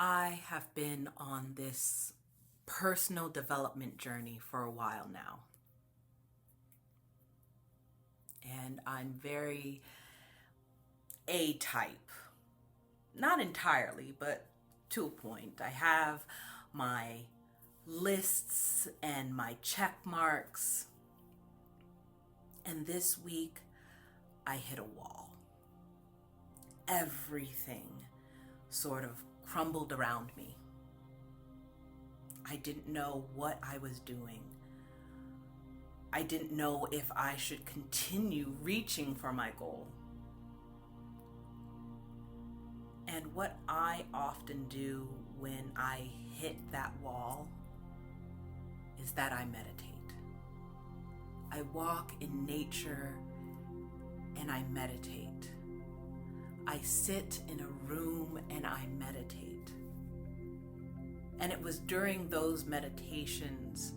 I have been on this personal development journey for a while now. And I'm very A type. Not entirely, but to a point. I have my lists and my check marks. And this week, I hit a wall. Everything sort of crumbled around me. I didn't know what I was doing. I didn't know if I should continue reaching for my goal. And what I often do when I hit that wall is that I meditate. I walk in nature and I meditate. I sit in a room and I meditate. And it was during those meditations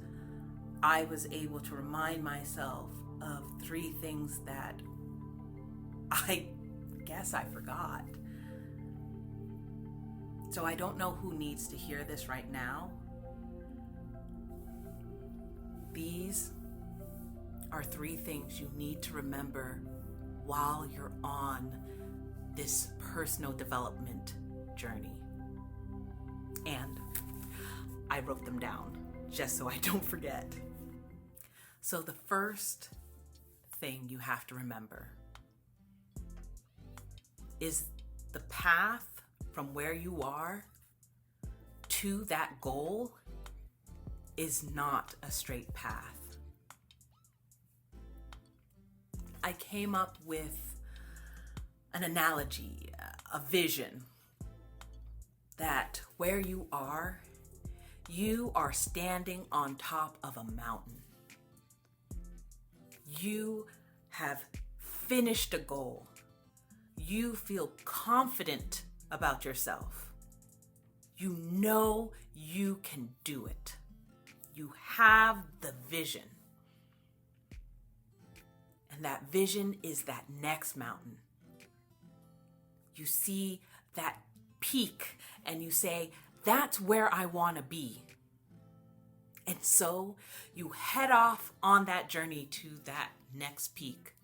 I was able to remind myself of 3 things that I guess I forgot. So I don't know who needs to hear this right now. These are 3 things you need to remember while you're on this personal development journey. And I wrote them down just so I don't forget. So the first thing you have to remember is the path from where you are to that goal is not a straight path. I came up with an analogy, a vision, that where you are standing on top of a mountain. You have finished a goal. You feel confident about yourself. You know you can do it. You have the vision. And that vision is that next mountain. You see that peak and you say, that's where I want to be. And so you head off on that journey to that next peak.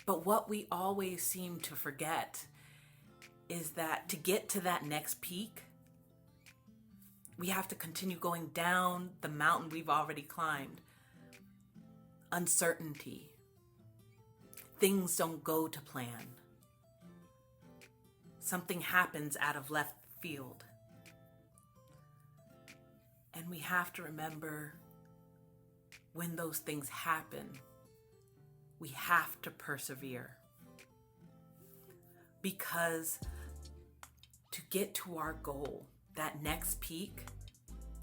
But what we always seem to forget is that to get to that next peak, we have to continue going down the mountain we've already climbed. Uncertainty. Things don't go to plan. Something happens out of left field. And we have to remember when those things happen, we have to persevere. Because to get to our goal, that next peak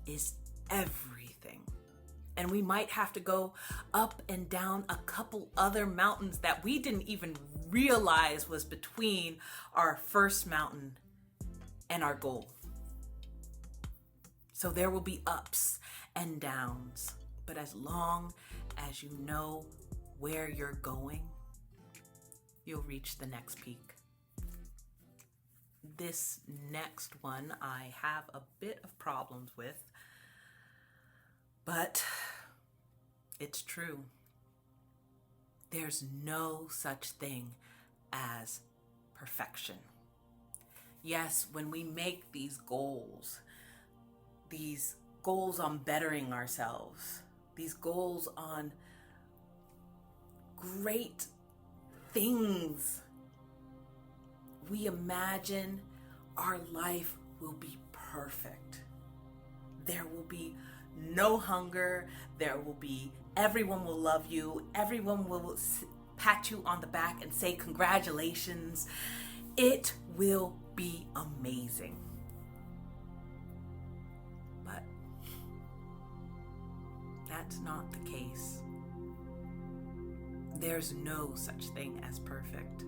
is everything. And we might have to go up and down a couple other mountains that we didn't even realize was between our first mountain and our goal. So there will be ups and downs, but as long as you know where you're going, you'll reach the next peak. This next one I have a bit of problems with, but it's true. There's no such thing as perfection. Yes, when we make these goals on bettering ourselves, these goals on great things, we imagine our life will be perfect. There will be no hunger. Everyone will love you. Everyone will pat you on the back and say congratulations. It will be amazing. But that's not the case. There's no such thing as perfect.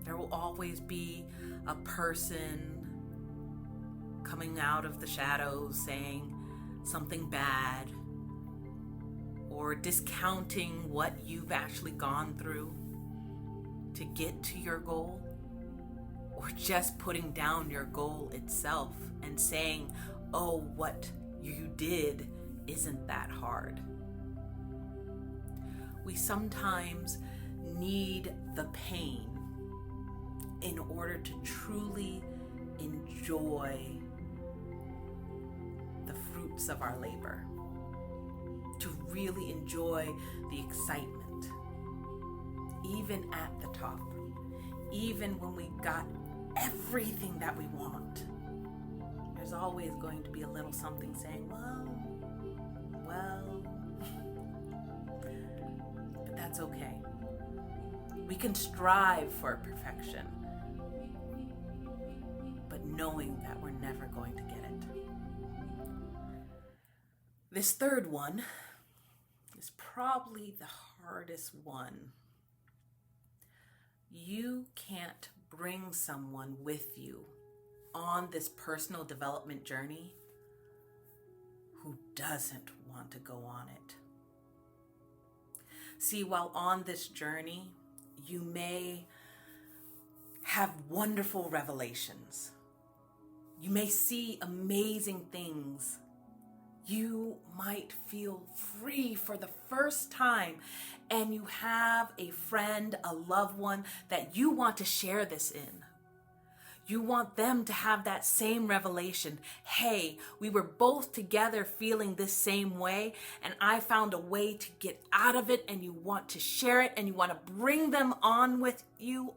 There will always be a person coming out of the shadows saying something bad or discounting what you've actually gone through to get to your goal. or just putting down your goal itself and saying, oh, what you did isn't that hard. We sometimes need the pain in order to truly enjoy the fruits of our labor, to really enjoy the excitement, even at the top, even when we got everything that we want. There's always going to be a little something saying, well, but that's okay. We can strive for perfection, but knowing that we're never going to get it. This third one is probably the hardest one. You can't bring someone with you on this personal development journey who doesn't want to go on it. See, while on this journey, you may have wonderful revelations. You may see amazing things. You might feel free for the first time, and you have a friend, a loved one that you want to share this in. You want them to have that same revelation. Hey, we were both together feeling this same way, and I found a way to get out of it, and you want to share it, and you want to bring them on with you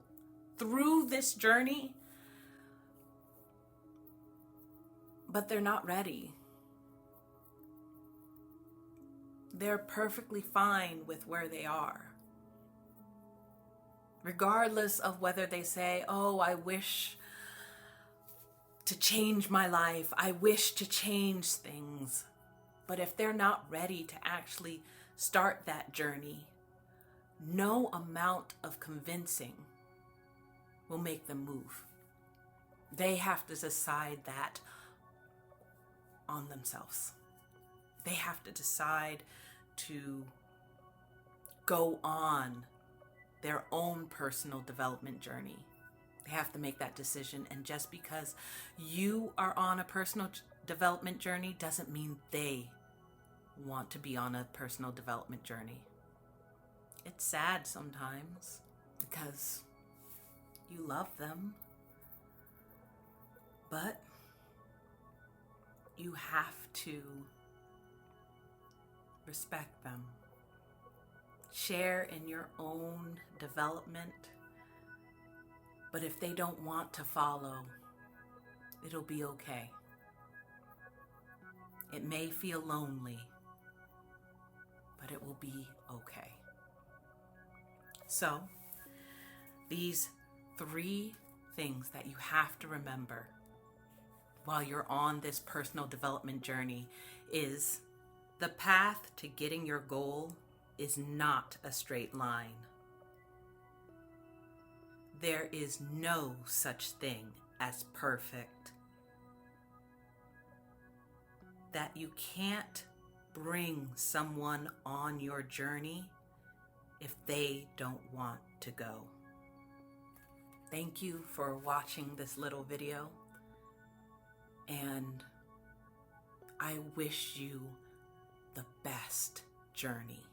through this journey. But they're not ready. They're perfectly fine with where they are. Regardless of whether they say, oh, I wish to change my life, I wish to change things. But if they're not ready to actually start that journey, no amount of convincing will make them move. They have to decide that on themselves. They have to decide to go on their own personal development journey. They have to make that decision. And just because you are on a personal development journey doesn't mean they want to be on a personal development journey. It's sad sometimes because you love them, but you have to respect them. Share in your own development. But if they don't want to follow, it'll be okay. It may feel lonely, but it will be okay. So, these 3 things that you have to remember while you're on this personal development journey is the path to getting your goal is not a straight line. There is no such thing as perfect. That you can't bring someone on your journey if they don't want to go. Thank you for watching this little video, and I wish you the best journey.